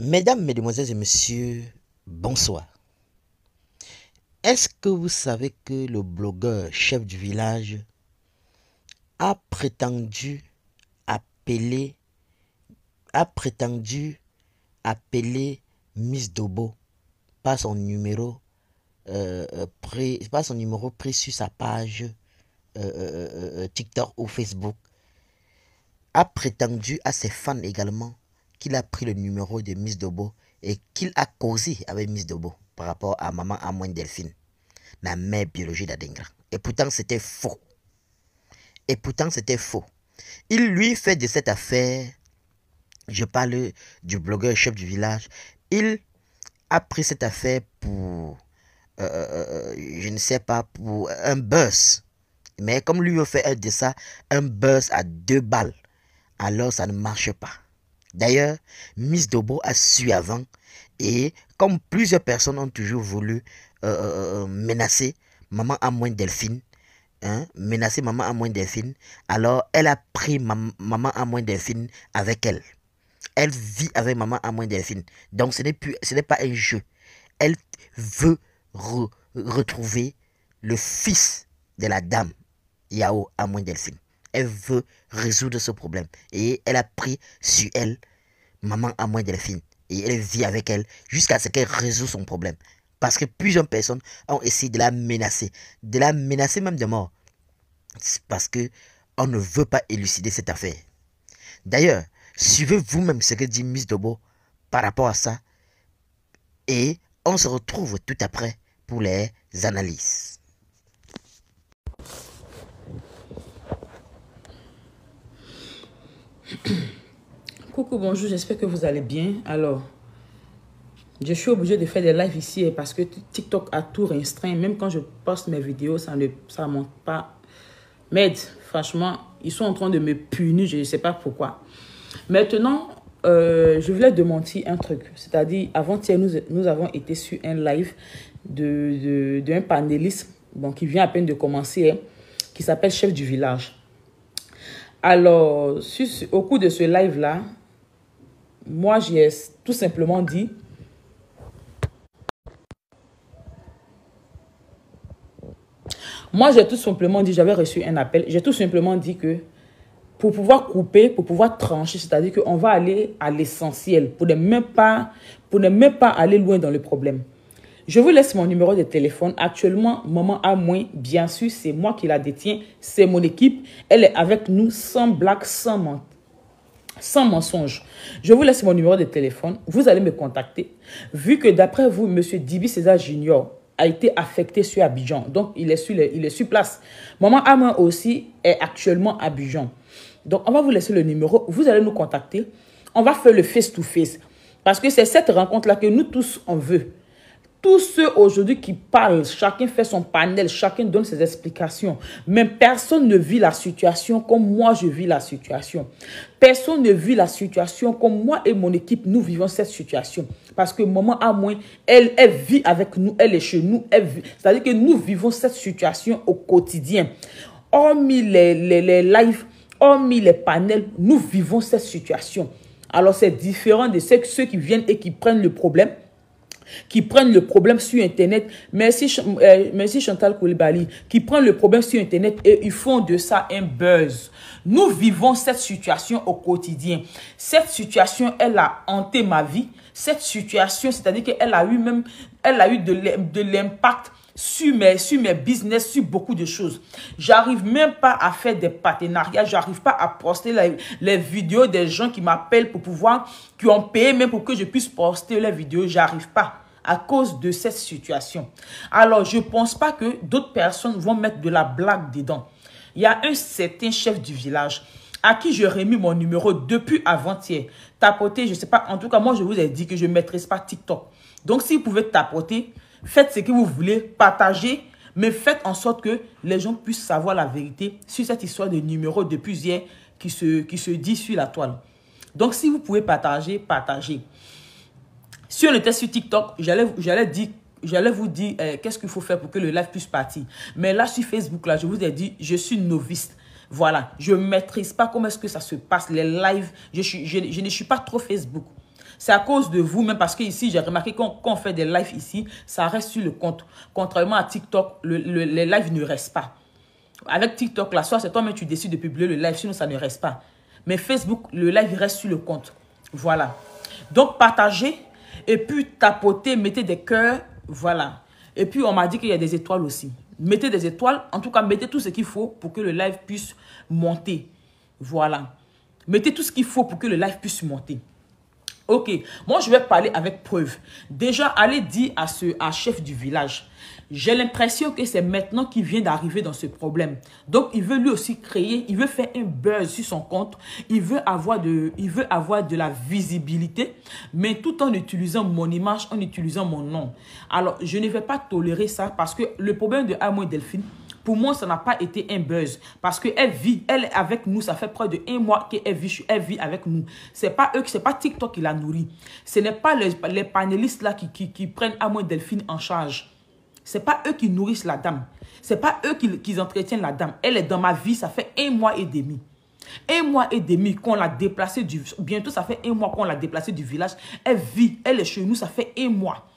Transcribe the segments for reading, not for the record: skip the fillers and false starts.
Mesdames, Mesdemoiselles et Messieurs, bonsoir. Est-ce que vous savez que le blogueur chef du village a prétendu appeler, Miss Dobo par son numéro pris sur sa page TikTok ou Facebook, a prétendu à ses fans également qu'il a pris le numéro de Miss Dobo et qu'il a causé avec Miss Dobo par rapport à maman Amoine Delphine, la mère biologique d'Adengra. Et pourtant c'était faux. Il lui fait de cette affaire, je parle du blogueur chef du village, il a pris cette affaire pour, je ne sais pas, pour un buzz. Mais comme lui fait de ça un buzz à 2 balles, alors ça ne marche pas. D'ailleurs, Miss Dobo a su avant, et comme plusieurs personnes ont toujours voulu menacer maman Amoine Delphine, menacer maman Amoine Delphine, alors elle a pris maman Amoine Delphine avec elle. Elle vit avec maman Amoine Delphine. Donc ce n'est pas un jeu. Elle veut retrouver le fils de la dame Yao Amoine Delphine. Elle veut résoudre ce problème. Et elle a pris sur elle maman Amoine Delphine. Et elle vit avec elle jusqu'à ce qu'elle résout son problème. Parce que plusieurs personnes ont essayé de la menacer. De la menacer même de mort. Parce que on ne veut pas élucider cette affaire. D'ailleurs, suivez vous-même ce que dit Miss Dobo par rapport à ça. Et on se retrouve tout après pour les analyses. Coucou, bonjour, j'espère que vous allez bien. Alors, je suis obligée de faire des lives ici parce que TikTok a tout restreint. Même quand je poste mes vidéos, ça ne monte pas. Mais franchement, ils sont en train de me punir, je ne sais pas pourquoi. Maintenant, je voulais demander un truc. C'est-à-dire, avant-hier, nous avons été sur un live d'un panéliste qui vient à peine de commencer, qui s'appelle Chef du village. Alors, au cours de ce live-là, moi, j'ai tout simplement dit j'avais reçu un appel, j'ai tout simplement dit que pour pouvoir couper, pour pouvoir trancher, c'est-à-dire qu'on va aller à l'essentiel, pour ne même pas aller loin dans le problème. Je vous laisse mon numéro de téléphone. Actuellement, maman Amoine, bien sûr, c'est moi qui la détiens, c'est mon équipe. Elle est avec nous sans blague, sans mensonge. Je vous laisse mon numéro de téléphone. Vous allez me contacter. Vu que d'après vous, M. Dibi César Junior a été affecté sur Abidjan. Donc, il est sur place. Maman Amoine aussi est actuellement à Abidjan. Donc, on va vous laisser le numéro. Vous allez nous contacter. On va faire le face-to-face. Parce que c'est cette rencontre-là que nous tous, on veut. Tous ceux aujourd'hui qui parlent, chacun fait son panel, chacun donne ses explications. Mais personne ne vit la situation comme moi je vis la situation. Personne ne vit la situation comme moi et mon équipe, nous vivons cette situation. Parce que maman Amoine, elle vit avec nous, elle est chez nous. C'est-à-dire que nous vivons cette situation au quotidien. Hormis les lives, hormis les panels, nous vivons cette situation. Alors c'est différent de ceux qui viennent et qui prennent le problème. Sur Internet. Merci Chantal Koulibaly. Qui prennent le problème sur Internet et ils font de ça un buzz. Nous vivons cette situation au quotidien. Cette situation, elle a hanté ma vie. Cette situation, c'est-à-dire qu'elle a eu de l'impact sur mes business, sur beaucoup de choses. J'arrive même pas à faire des partenariats, j'arrive pas à poster les vidéos des gens qui m'appellent qui ont payé même pour que je puisse poster les vidéos, j'arrive pas à cause de cette situation. Alors, je pense pas que d'autres personnes vont mettre de la blague dedans. Il y a un certain chef du village à qui je remis mon numéro depuis avant-hier. Tapoter, je sais pas, en tout cas, moi, je vous ai dit que je ne maîtrise pas TikTok. Donc, si vous pouvez tapoter, faites ce que vous voulez, partagez, mais faites en sorte que les gens puissent savoir la vérité sur cette histoire de numéro depuis hier qui se dit sur la toile. Donc, si vous pouvez partager, partagez. Si on était sur TikTok, j'allais vous dire qu'est-ce qu'il faut faire pour que le live puisse partir. Mais là, sur Facebook, là, je vous ai dit, je suis novice. Voilà, je ne maîtrise pas comment est-ce que ça se passe, les lives. Je ne suis pas trop Facebook. C'est à cause de vous, même parce que ici, j'ai remarqué quand on fait des lives ici, ça reste sur le compte. Contrairement à TikTok, les lives ne restent pas. Avec TikTok, là, soit c'est toi-même tu décides de publier le live, sinon ça ne reste pas. Mais Facebook, le live reste sur le compte. Voilà. Donc, partagez et puis tapotez, mettez des cœurs. Voilà. Et puis, on m'a dit qu'il y a des étoiles aussi. Mettez des étoiles. En tout cas, mettez tout ce qu'il faut pour que le live puisse monter. Voilà. Mettez tout ce qu'il faut pour que le live puisse monter. Ok. Moi, je vais parler avec preuve. Déjà, allez dire à chef du village. J'ai l'impression que c'est maintenant qu'il vient d'arriver dans ce problème. Donc, il veut lui aussi créer, il veut faire un buzz sur son compte. Il veut avoir de la visibilité, mais tout en utilisant mon image, en utilisant mon nom. Alors, je ne vais pas tolérer ça parce que le problème de Amo et Delphine, pour moi, ça n'a pas été un buzz. Parce qu'elle vit, elle est avec nous. Ça fait près de 1 mois qu'elle vit avec nous. C'est pas eux, c'est pas TikTok qui la nourrit. Ce n'est pas les panélistes là qui prennent Amo et Delphine en charge. Ce n'est pas eux qui nourrissent la dame. Ce n'est pas eux qui entretiennent la dame. Elle est dans ma vie, ça fait 1 mois et demi. 1 mois et demi qu'on l'a déplacée bientôt, ça fait 1 mois qu'on l'a déplacée du village. Elle vit, elle est chez nous, ça fait 1 mois.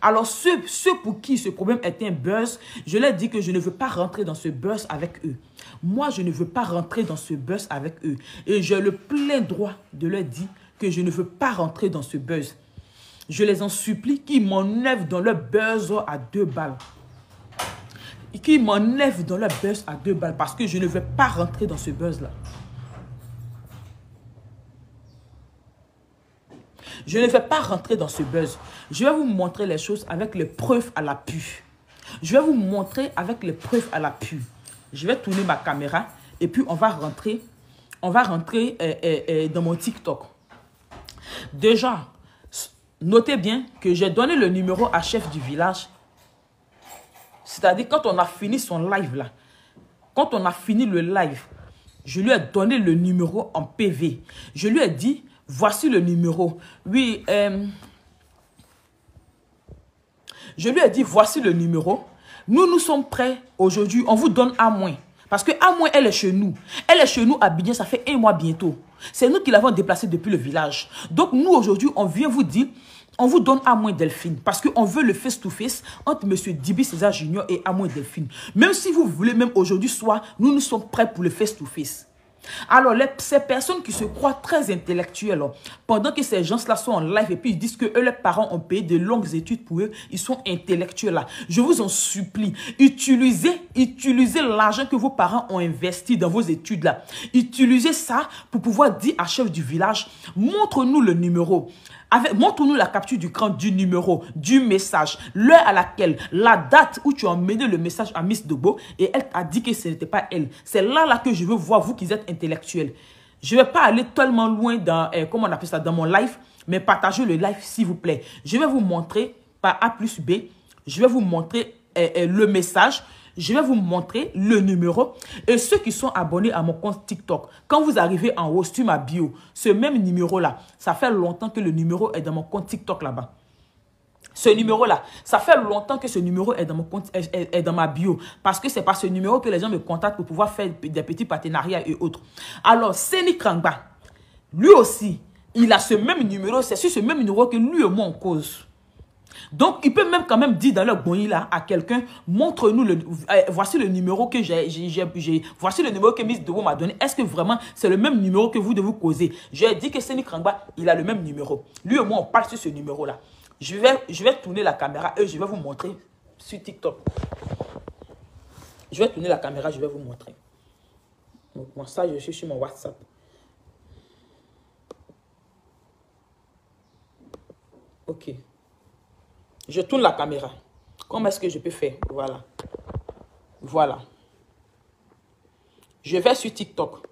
Alors, ceux pour qui ce problème est un buzz, je leur dis que je ne veux pas rentrer dans ce buzz avec eux. Moi, je ne veux pas rentrer dans ce buzz avec eux. Et j'ai le plein droit de leur dire que je ne veux pas rentrer dans ce buzz. Je les en supplie qu'ils m'enlèvent dans leur buzz à 2 balles. Qu'ils m'enlèvent dans leur buzz à 2 balles parce que je ne vais pas rentrer dans ce buzz-là. Je ne vais pas rentrer dans ce buzz. Je vais vous montrer les choses avec les preuves à l'appui. Je vais vous montrer avec les preuves à l'appui. Je vais tourner ma caméra et puis on va rentrer dans mon TikTok. Déjà, notez bien que j'ai donné le numéro à chef du village. C'est-à-dire quand on a fini son live là, quand on a fini le live, je lui ai donné le numéro en PV. Je lui ai dit, voici le numéro. Oui, je lui ai dit, voici le numéro. Nous sommes prêts aujourd'hui. On vous donne à moins. Parce que à moins, elle est chez nous. Elle est chez nous à Abidjan, ça fait 1 mois bientôt. C'est nous qui l'avons déplacée depuis le village. Donc nous, aujourd'hui, on vient vous dire, on vous donne à moins Delphine. Parce qu'on veut le face-to-face entre M. Dibi César Junior et à moins Delphine. Même si vous voulez, même aujourd'hui soir, nous sommes prêts pour le face-to-face. Alors, ces personnes qui se croient très intellectuelles, pendant que ces gens-là sont en live et puis ils disent que eux, leurs parents ont payé de longues études pour eux, ils sont intellectuels là. Je vous en supplie, utilisez l'argent que vos parents ont investi dans vos études là. Utilisez ça pour pouvoir dire à chef du village, montre-nous le numéro. Montre-nous la capture du cran du numéro, du message, l'heure à laquelle, la date où tu as emmené le message à Miss Dobo et elle a dit que ce n'était pas elle. C'est là que je veux voir, vous qui êtes intellectuels. Je ne vais pas aller tellement loin dans, comment on appelle ça, dans mon live, mais partagez le live s'il vous plaît. Je vais vous montrer par A plus B, je vais vous montrer le message, je vais vous montrer le numéro. Et ceux qui sont abonnés à mon compte TikTok, quand vous arrivez en haut sur ma bio, ce même numéro-là, ça fait longtemps que le numéro est dans mon compte TikTok là-bas. Ce numéro-là, ça fait longtemps que ce numéro est dans mon compte, est dans ma bio. Parce que c'est par ce numéro que les gens me contactent pour pouvoir faire des petits partenariats et autres. Alors, Seni Krangba, lui aussi, il a ce même numéro. C'est sur ce même numéro que lui et moi on cause. Donc, il peut même quand même dire dans le bonnie là à quelqu'un, montre-nous voici le numéro que voici le numéro que Miss Dobo m'a donné. Est-ce que vraiment c'est le même numéro que vous devez causer? J'ai dit que Seni Krangba, il a le même numéro. Lui et moi, on parle sur ce numéro là. Je vais tourner la caméra et je vais vous montrer sur TikTok. Je vais tourner la caméra, je vais vous montrer. Donc, moi, ça, je suis sur mon WhatsApp. Ok. Je tourne la caméra. Comment est-ce que je peux faire? Voilà. Voilà. Je vais sur TikTok.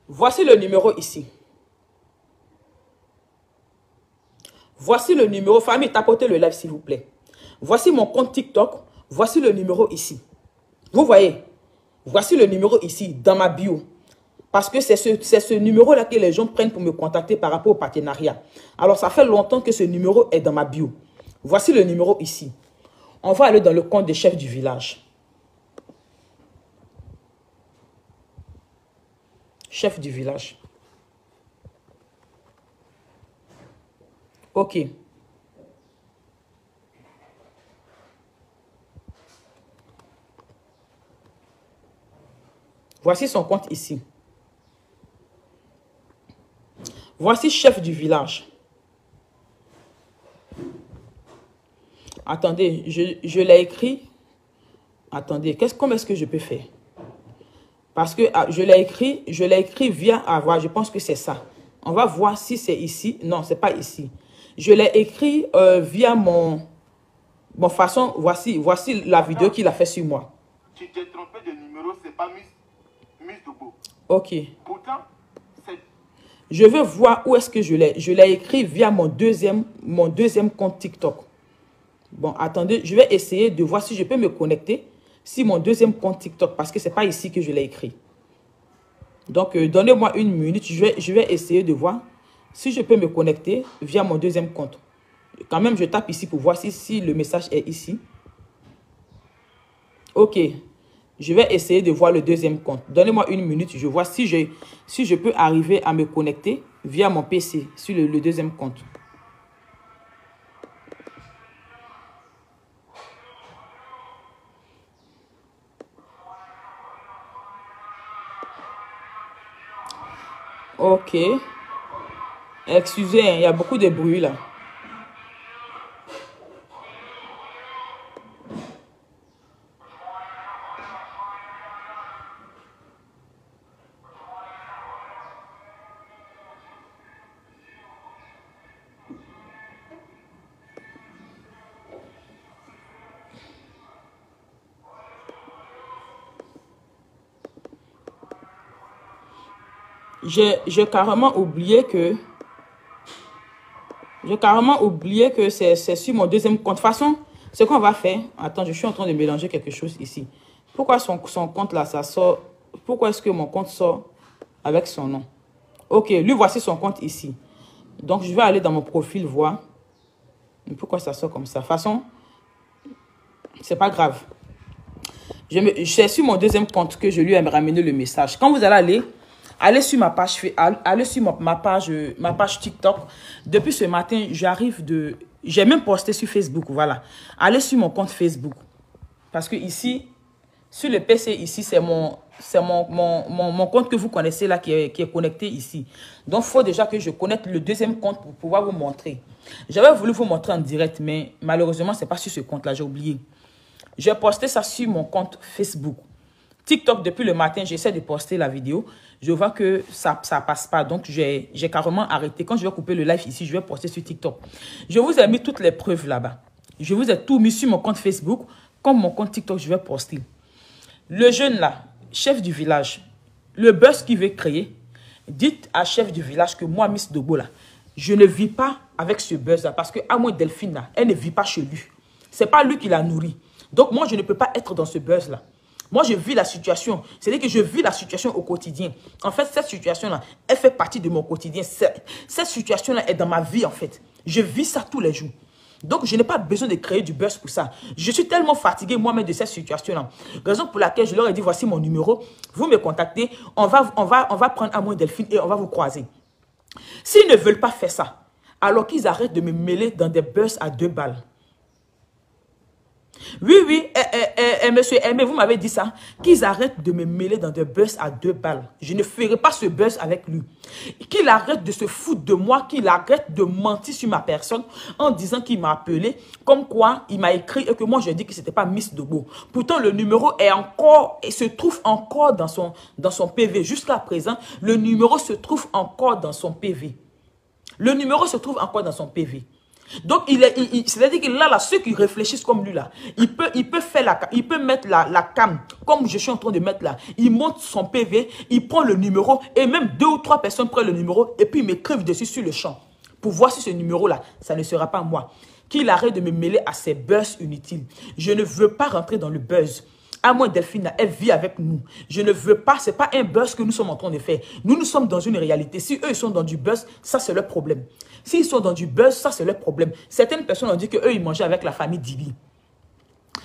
Voici le numéro ici. Voici le numéro. Famille, tapotez le live s'il vous plaît. Voici mon compte TikTok. Voici le numéro ici. Vous voyez? Voici le numéro ici, dans ma bio. Parce que c'est ce numéro-là que les gens prennent pour me contacter par rapport au partenariat. Alors, ça fait longtemps que ce numéro est dans ma bio. Voici le numéro ici. On va aller dans le compte des chefs du village. Chef du village. OK. Voici son compte ici. Voici chef du village. Attendez, je l'ai écrit. Attendez, comment est-ce que je peux faire? Parce que je l'ai écrit via avoir. Je pense que c'est ça. On va voir si c'est ici. Non, c'est pas ici. Je l'ai écrit via mon façon. Voici la vidéo qu'il a fait sur moi. Tu t'es trompé de numéro, c'est pas Miss Dogo. OK. Pourtant, c'est... Je veux voir où est-ce que je l'ai. Je l'ai écrit via mon deuxième compte TikTok. Bon, attendez, je vais essayer de voir si je peux me connecter sur mon deuxième compte TikTok parce que ce n'est pas ici que je l'ai écrit. Donc, donnez-moi une minute. Je vais essayer de voir si je peux me connecter via mon deuxième compte. Quand même, je tape ici pour voir si le message est ici. OK. Je vais essayer de voir le deuxième compte. Donnez-moi une minute. Je vois si je peux arriver à me connecter via mon PC sur le deuxième compte. OK. Excusez, il y a beaucoup de bruit là. J'ai carrément oublié que c'est sur mon deuxième compte. De toute façon, ce qu'on va faire... Attends, je suis en train de mélanger quelque chose ici. Pourquoi son compte là, ça sort... Pourquoi est-ce que mon compte sort avec son nom? OK, lui, voici son compte ici. Donc, je vais aller dans mon profil, voir. Pourquoi ça sort comme ça? De toute façon, c'est pas grave. C'est sur mon deuxième compte que je lui ai ramené le message. Quand vous allez allez sur ma page, ma page TikTok. Depuis ce matin, j'ai même posté sur Facebook, voilà. Allez sur mon compte Facebook. Parce que ici, sur le PC, ici, c'est mon compte que vous connaissez là, qui est connecté ici. Donc, il faut déjà que je connecte le deuxième compte pour pouvoir vous montrer. J'avais voulu vous montrer en direct, mais malheureusement, ce n'est pas sur ce compte-là, j'ai oublié. J'ai posté ça sur mon compte Facebook. TikTok, depuis le matin, j'essaie de poster la vidéo. Je vois que ça ne passe pas. Donc, j'ai carrément arrêté. Quand je vais couper le live ici, je vais poster sur TikTok. Je vous ai mis toutes les preuves là-bas. Je vous ai tout mis sur mon compte Facebook. Comme mon compte TikTok, je vais poster. Le jeune là, chef du village, le buzz qu'il veut créer, dites à chef du village que moi, Miss Dogo là, je ne vis pas avec ce buzz là. Parce que à moi, Delphine là, elle ne vit pas chez lui. Ce n'est pas lui qui la nourrit. Donc, moi, je ne peux pas être dans ce buzz là. Moi, je vis la situation. C'est-à-dire que je vis la situation au quotidien. En fait, cette situation-là, elle fait partie de mon quotidien. Cette situation-là est dans ma vie, en fait. Je vis ça tous les jours. Donc, je n'ai pas besoin de créer du buzz pour ça. Je suis tellement fatigué moi-même de cette situation-là. Raison pour laquelle je leur ai dit, voici mon numéro. Vous me contactez. On va prendre Amour Delphine et on va vous croiser. S'ils ne veulent pas faire ça, alors qu'ils arrêtent de me mêler dans des buzz à 2 balles. Oui, monsieur Aimé, vous m'avez dit ça. Qu'ils arrêtent de me mêler dans des buzz à 2 balles. Je ne ferai pas ce buzz avec lui. Qu'il arrête de se foutre de moi, qu'il arrête de mentir sur ma personne en disant qu'il m'a appelé, comme quoi il m'a écrit et que moi je dis que ce n'était pas Miss Dogo. Pourtant, le numéro est encore et se trouve encore dans son PV. Jusqu'à présent, le numéro se trouve encore dans son PV. Le numéro se trouve encore dans son PV. Donc, c'est-à-dire que là, ceux qui réfléchissent comme lui, là, il peut mettre la cam, comme je suis en train de mettre là. Il monte son PV, il prend le numéro, et même 2 ou 3 personnes prennent le numéro, et puis ils m'écrivent dessus sur le champ, pour voir si ce numéro-là, ça ne sera pas moi. Qu'il arrête de me mêler à ces buzz inutiles. Je ne veux pas rentrer dans le buzz. Amoué Delphine, elle vit avec nous. Je ne veux pas, ce n'est pas un buzz que nous sommes en train de faire. Nous sommes dans une réalité. Si eux, ils sont dans du buzz, ça, c'est leur problème. S'ils sont dans du buzz, ça, c'est leur problème. Certaines personnes ont dit qu'eux, ils mangeaient avec la famille Dibi.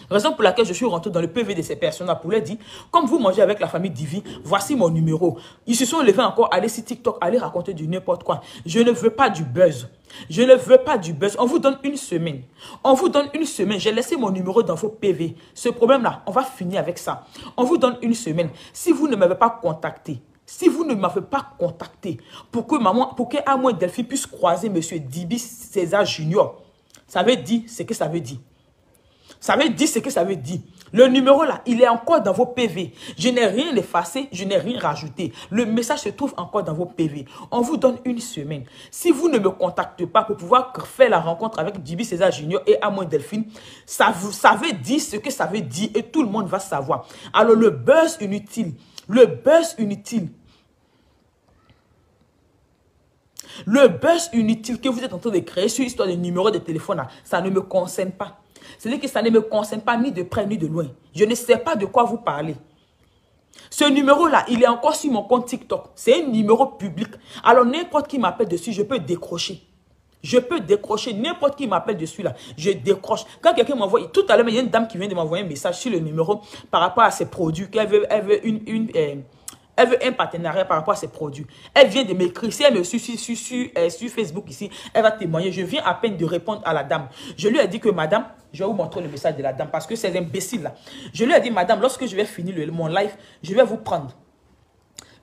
Raison pour laquelle je suis rentré dans le PV de ces personnes-là pour leur dire, comme vous mangez avec la famille Divi, voici mon numéro. Ils se sont levés encore, aller sur TikTok, aller raconter du n'importe quoi. Je ne veux pas du buzz. Je ne veux pas du buzz. On vous donne une semaine. On vous donne une semaine. J'ai laissé mon numéro dans vos PV. Ce problème-là, on va finir avec ça. On vous donne une semaine. Si vous ne m'avez pas contacté, pour que Amoué Delphine puisse croiser M. Dibi César Junior, ça veut dire ce que ça veut dire. Ça veut dire ce que ça veut dire. Le numéro là, il est encore dans vos PV. Je n'ai rien effacé, je n'ai rien rajouté. Le message se trouve encore dans vos PV. On vous donne une semaine. Si vous ne me contactez pas pour pouvoir faire la rencontre avec Dibi César Junior et Amoué Delphine, ça veut dire ce que ça veut dire et tout le monde va savoir. Alors le buzz inutile que vous êtes en train de créer sur l'histoire des numéros de téléphone, là, ça ne me concerne pas. C'est-à-dire que ça ne me concerne pas ni de près ni de loin. Je ne sais pas de quoi vous parlez. Ce numéro-là, il est encore sur mon compte TikTok. C'est un numéro public. Alors n'importe qui m'appelle dessus, je peux décrocher. Je peux décrocher. N'importe qui m'appelle dessus, là, je décroche. Quand quelqu'un m'envoie, tout à l'heure, il y a une dame qui vient de m'envoyer un message sur le numéro par rapport à ses produits, qu'elle veut, elle veut un partenariat par rapport à ses produits. Elle vient de m'écrire. Si elle me suit sur Facebook ici, elle va témoigner. Je viens à peine de répondre à la dame. Je lui ai dit que madame, je vais vous montrer le message de la dame parce que c'est imbécile là. Je lui ai dit madame, lorsque je vais finir mon live, je vais vous prendre.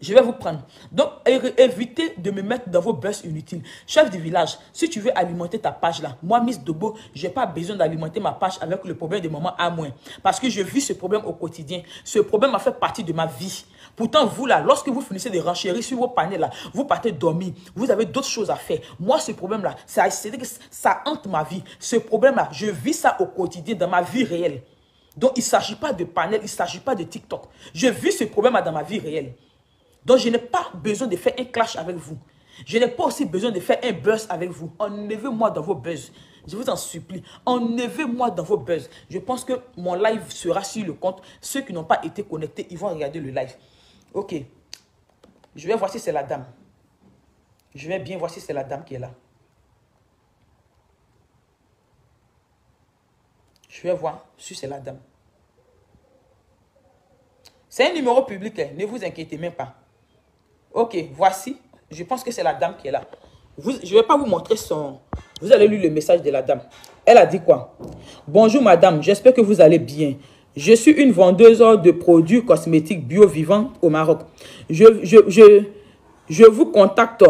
Je vais vous prendre. Donc, évitez de me mettre dans vos buzz inutiles. Chef du village, si tu veux alimenter ta page là, moi, Miss Dobo, je n'ai pas besoin d'alimenter ma page avec le problème de maman à moins. Parce que je vis ce problème au quotidien. Ce problème a fait partie de ma vie. Pourtant, vous là, lorsque vous finissez de renchérir sur vos panels là, vous partez dormir, vous avez d'autres choses à faire. Moi, ce problème là, ça hante ma vie. Ce problème là, je vis ça au quotidien dans ma vie réelle. Donc, il ne s'agit pas de panel, il ne s'agit pas de TikTok. Je vis ce problème là dans ma vie réelle. Donc, je n'ai pas besoin de faire un clash avec vous. Je n'ai pas aussi besoin de faire un buzz avec vous. Enlevez-moi dans vos buzz. Je vous en supplie. Enlevez-moi dans vos buzz. Je pense que mon live sera sur le compte. Ceux qui n'ont pas été connectés, ils vont regarder le live. Ok. Je vais voir si c'est la dame. Je vais bien voir si c'est la dame qui est là. Je vais voir si c'est la dame. C'est un numéro public. Hein. Ne vous inquiétez même pas. Ok, voici. Je pense que c'est la dame qui est là. Je ne vais pas vous montrer son... Vous allez lire le message de la dame. Elle a dit quoi? Bonjour madame, j'espère que vous allez bien. Je suis une vendeuse de produits cosmétiques bio-vivants au Maroc. Je vous contacte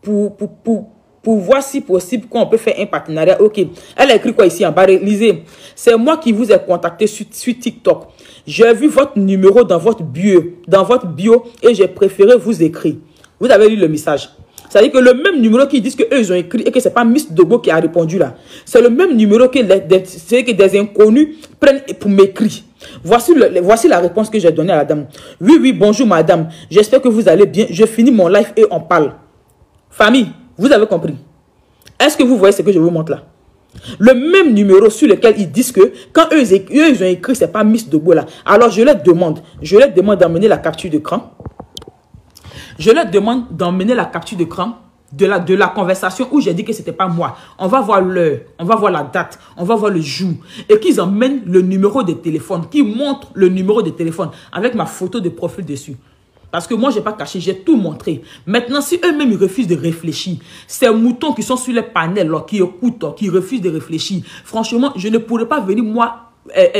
pour voir si possible qu'on peut faire un partenariat. Ok. Elle a écrit quoi ici en bas? Lisez. C'est moi qui vous ai contacté sur TikTok. J'ai vu votre numéro dans votre bio et j'ai préféré vous écrire. Vous avez lu le message. C'est-à-dire que le même numéro qu'ils disent qu'eux ils ont écrit et que ce n'est pas Miss Dobo qui a répondu là. C'est le même numéro que des inconnus prennent pour m'écrire. Voici la réponse que j'ai donnée à la dame. Oui, bonjour madame. J'espère que vous allez bien. Je finis mon live et on parle. Famille, vous avez compris. Est-ce que vous voyez ce que je vous montre là? Le même numéro sur lequel ils disent que quand eux ils ont écrit, ce n'est pas Miss Dobo là. Alors je leur demande d'emmener la capture d'écran. Je leur demande d'emmener la capture d'écran de la conversation où j'ai dit que ce n'était pas moi. On va voir l'heure, on va voir la date, on va voir le jour. Et qu'ils emmènent le numéro de téléphone, qu'ils montrent le numéro de téléphone avec ma photo de profil dessus. Parce que moi, je n'ai pas caché, j'ai tout montré. Maintenant, si eux-mêmes ils refusent de réfléchir, ces moutons qui sont sur les panels, là, qui écoutent, qui refusent de réfléchir, franchement, je ne pourrais pas venir, moi,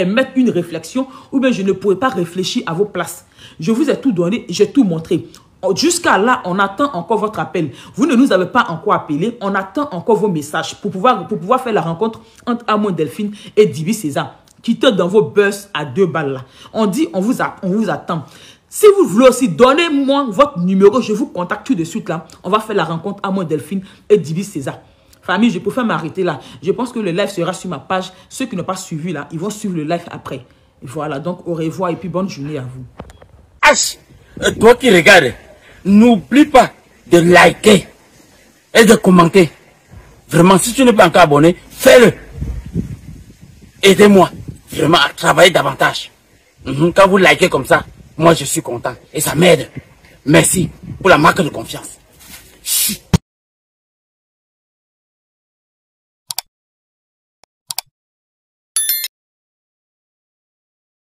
mettre une réflexion ou bien je ne pourrais pas réfléchir à vos places. Je vous ai tout donné, j'ai tout montré. Jusqu'à là, on attend encore votre appel. Vous ne nous avez pas encore appelé. On attend encore vos messages pour pouvoir faire la rencontre entre Amoué Delphine et Dibi César. Quittez dans vos buzz à 2 balles là. On dit, on vous attend. Si vous voulez aussi, donnez-moi votre numéro. Je vous contacte tout de suite là. On va faire la rencontre Amoué Delphine et Dibi César. Famille, je préfère m'arrêter là. Je pense que le live sera sur ma page. Ceux qui n'ont pas suivi là, ils vont suivre le live après. Voilà, donc au revoir et puis bonne journée à vous. H, toi qui regardes, n'oublie pas de liker et de commenter. Vraiment, si tu n'es pas encore abonné, fais-le. Aidez-moi vraiment à travailler davantage. Quand vous likez comme ça, moi je suis content et ça m'aide. Merci pour la marque de confiance.